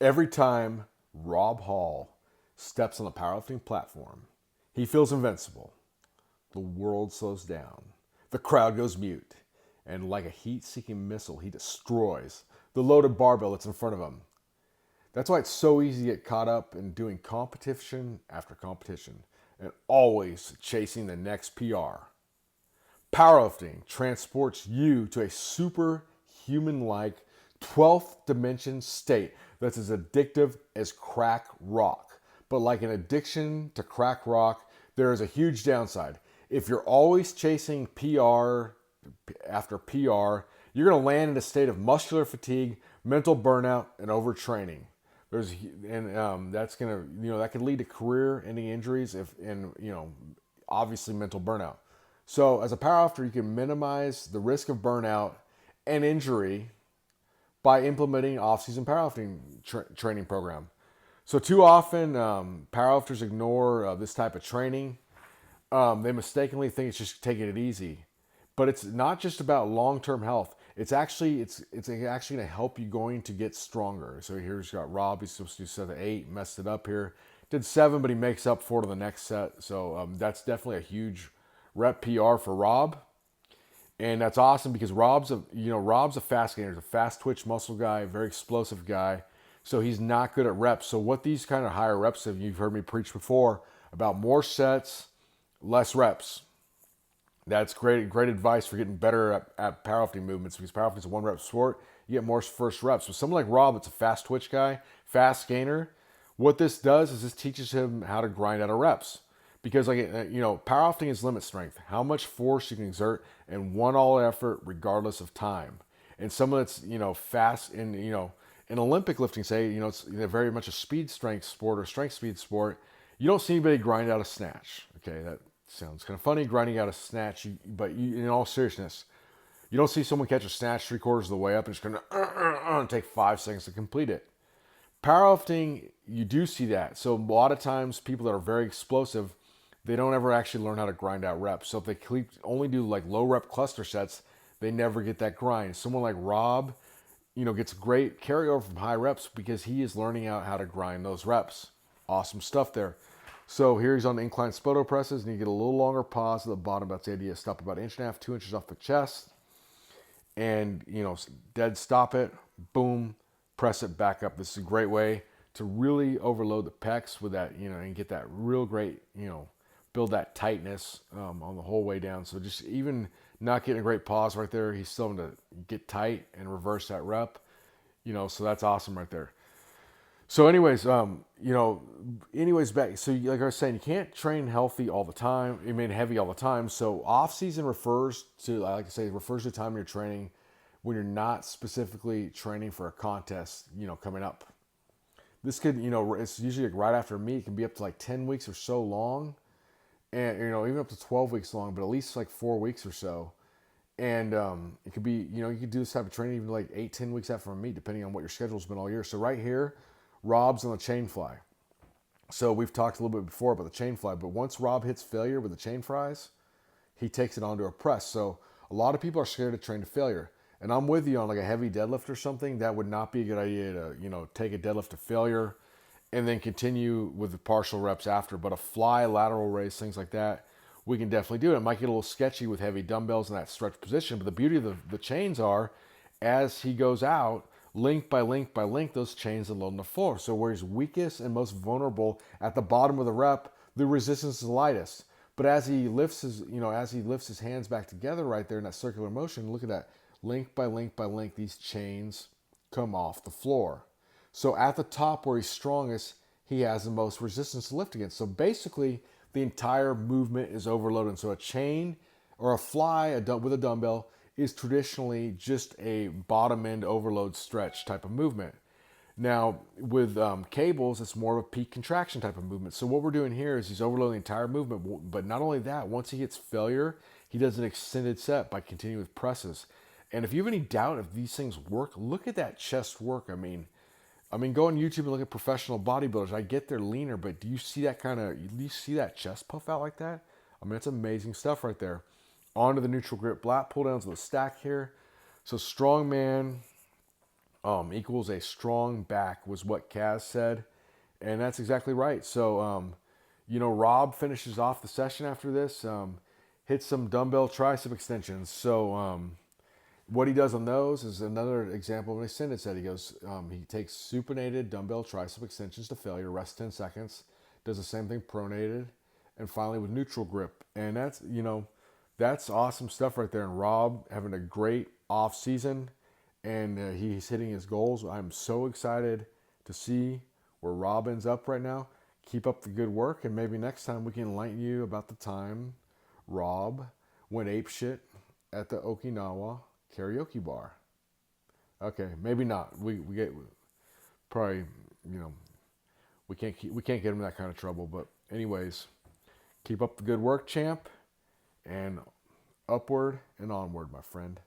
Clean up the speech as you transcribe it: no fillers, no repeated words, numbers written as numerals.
Every time Rob Hall steps on the powerlifting platform, he feels invincible. The world slows down. The crowd goes mute. And like a heat seeking missile, he destroys the loaded barbell that's in front of him. That's why it's so easy to get caught up in doing competition after competition and always chasing the next PR. Powerlifting transports you to a superhuman like 12th dimension state that's as addictive as crack rock. But like an addiction to crack rock, there is a huge downside. If you're always chasing PR after PR, you're going to land in a state of muscular fatigue, mental burnout, and overtraining. There's that's going to that could lead to career-ending injuries and obviously mental burnout. So as a powerlifter, you can minimize the risk of burnout and injury by implementing off-season powerlifting training program. So too often, powerlifters ignore this type of training. They mistakenly think it's just taking it easy, but it's not just about long-term health. It's actually going to help you going to get stronger. So here's got Rob. He's supposed to do set of 8, messed it up here. Did 7, but he makes up for it in the next set. So that's definitely a huge rep PR for Rob. And that's awesome because Rob's a fast gainer, he's a fast twitch muscle guy, very explosive guy. So he's not good at reps. So what these kind of higher reps have, you've heard me preach before about more sets, less reps. That's great advice for getting better at powerlifting movements because powerlifting is a 1 rep sport. You get more first reps. So someone like Rob, that's a fast twitch guy, fast gainer. What this does is this teaches him how to grind out of reps. Because powerlifting is limit strength. How much force you can exert in one all effort regardless of time. And someone that's, fast in Olympic lifting, say, it's very much a speed strength sport or strength speed sport. You don't see anybody grind out a snatch. Okay, that sounds kind of funny, grinding out a snatch, but in all seriousness, you don't see someone catch a snatch 3/4 of the way up and just going to take 5 seconds to complete it. Powerlifting, you do see that. So a lot of times people that are very explosive, they don't ever actually learn how to grind out reps. So if they only do like low rep cluster sets, they never get that grind. Someone like Rob, gets great carryover from high reps because he is learning out how to grind those reps. Awesome stuff there. So here he's on the incline spoto presses, and you get a little longer pause at the bottom. That's the idea. Stop about 1.5 inches, 2 inches off the chest, and dead stop it. Boom, press it back up. This is a great way to really overload the pecs with that, and get that real great, build that tightness on the whole way down. So just even not getting a great pause right there, he's still going to get tight and reverse that rep. So that's awesome right there. So anyways, back. So like I was saying, you can't train healthy all the time. Heavy all the time. So off season refers to the time you're training when you're not specifically training for a contest, coming up. This could, it's usually like right after a meet. It can be up to like 10 weeks or so long. And, even up to 12 weeks long, but at least like 4 weeks or so. And it could be, you could do this type of training even like 8-10 weeks out from a meet, depending on what your schedule's been all year. So right here, Rob's on the chain fly. So we've talked a little bit before about the chain fly, but once Rob hits failure with the chain fries, he takes it onto a press. So a lot of people are scared to train to failure. And I'm with you on like a heavy deadlift or something. That would not be a good idea to, take a deadlift to failure and then continue with the partial reps after. But a fly, lateral raise, things like that, we can definitely do it. It might get a little sketchy with heavy dumbbells in that stretch position, but the beauty of the chains are, as he goes out, link by link by link, those chains unload on the floor. So where he's weakest and most vulnerable at the bottom of the rep, the resistance is lightest. But as he lifts his hands back together right there in that circular motion, look at that. Link by link by link, these chains come off the floor. So at the top where he's strongest, he has the most resistance to lift against. So basically, the entire movement is overloaded. So a chain or a fly with a dumbbell is traditionally just a bottom end overload stretch type of movement. Now with cables, it's more of a peak contraction type of movement. So what we're doing here is he's overloading the entire movement. But not only that, once he hits failure, he does an extended set by continuing with presses. And if you have any doubt if these things work, look at that chest work. I mean, go on YouTube and look at professional bodybuilders. I get they're leaner, but do you see that chest puff out like that? It's amazing stuff right there. Onto the neutral grip lat pull downs with a stack here. So strong man equals a strong back, was what Kaz said. And that's exactly right. So, Rob finishes off the session after this, hits some dumbbell tricep extensions. So, what he does on those is another example of what Ascended said. He goes, he takes supinated dumbbell tricep extensions to failure, rests 10 seconds, does the same thing pronated, and finally with neutral grip. And that's awesome stuff right there. And Rob having a great off season, and he's hitting his goals. I'm so excited to see where Rob ends up right now. Keep up the good work, and maybe next time we can enlighten you about the time Rob went apeshit at the Okinawa karaoke bar. Okay, maybe not. We get probably we can't get him in that kind of trouble. But anyways, keep up the good work, champ, and upward and onward, my friend.